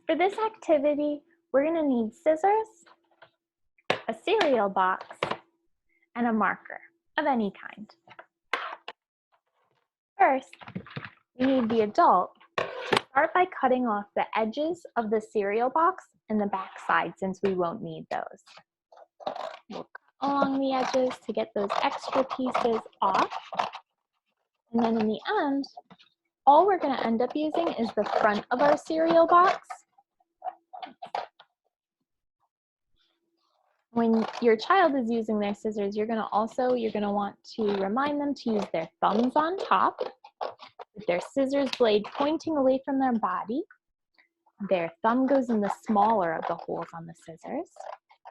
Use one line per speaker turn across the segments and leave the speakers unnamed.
For this activity, we're going to need scissors, a cereal box, and a marker of any kind. First, we need the adult to start by cutting off the edges of the cereal box and the back side, since we won't need those. We'll cut along the edges to get those extra pieces off. And then in the end, all we're going to end up using is the front of our cereal box. When your child is using their scissors, you're going to want to remind them to use their thumbs on top, with their scissors blade pointing away from their body. Their thumb goes in the smaller of the holes on the scissors.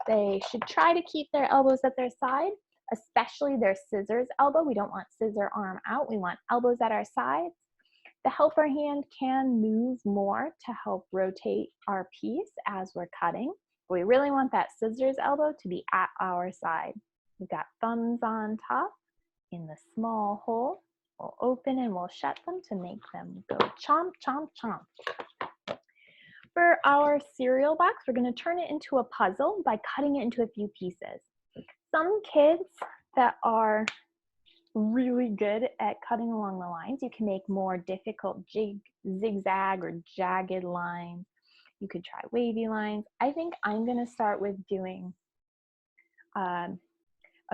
They should try to keep their elbows at their side, especially their scissors elbow. We don't want scissor arm out. We want elbows at our sides. The helper hand can move more to help rotate our piece as we're cutting. But we really want that scissors elbow to be at our side. We've got thumbs on top in the small hole. We'll open and we'll shut them to make them go chomp, chomp, chomp. For our cereal box, we're going to turn it into a puzzle by cutting it into a few pieces. Some kids that are really good at cutting along the lines, you can make more difficult zigzag or jagged lines. You could try wavy lines. I think I'm going to start with doing a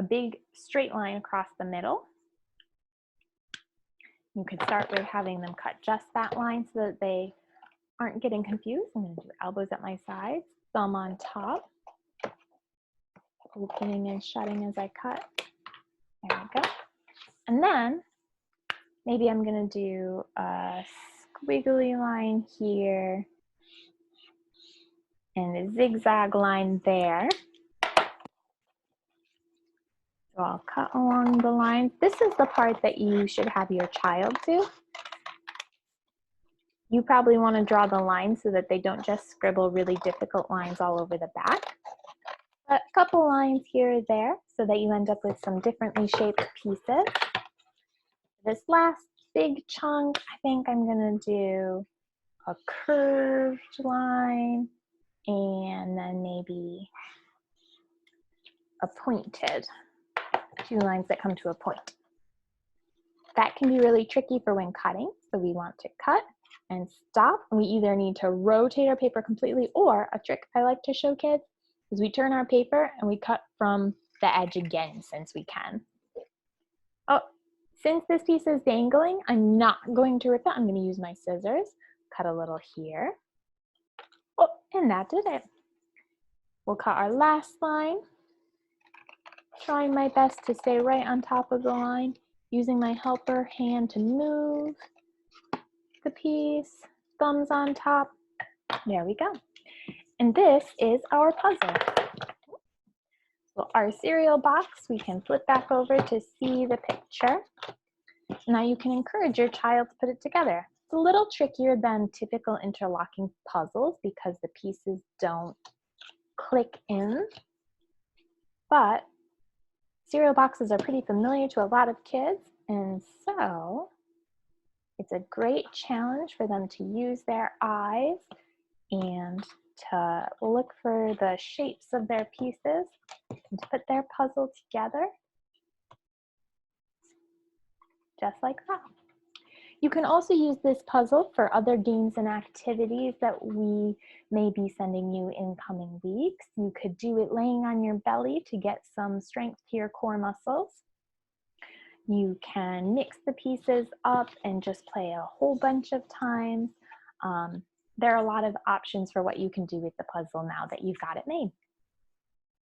big straight line across the middle. You could start with having them cut just that line so that they aren't getting confused. I'm going to do elbows at my sides, thumb on top, opening and shutting as I cut. There we go. And then maybe I'm going to do a squiggly line here and a zigzag line there. So I'll cut along the lines. This is the part that you should have your child do. You probably want to draw the lines so that they don't just scribble really difficult lines all over the back. But a couple lines here or there so that you end up with some differently shaped pieces. This last big chunk, I think I'm going to do a curved line and then maybe a pointed, two lines that come to a point. That can be really tricky for when cutting, so we want to cut and stop. We either need to rotate our paper completely, or a trick I like to show kids is we turn our paper and we cut from the edge again, since we can. Oh, since this piece is dangling, I'm not going to rip it. I'm going to use my scissors, cut a little here. Oh, and that did it. We'll cut our last line, trying my best to stay right on top of the line, using my helper hand to move the piece, thumbs on top. There we go. And this is our puzzle. So our cereal box, we can flip back over to see the picture. Now you can encourage your child to put it together. It's a little trickier than typical interlocking puzzles because the pieces don't click in, but cereal boxes are pretty familiar to a lot of kids, and so it's a great challenge for them to use their eyes and to look for the shapes of their pieces and to put their puzzle together just like that. You can also use this puzzle for other games and activities that we may be sending you in coming weeks. You could do it laying on your belly to get some strength to your core muscles. You can mix the pieces up and just play a whole bunch of times. There are a lot of options for what you can do with the puzzle now that you've got it made.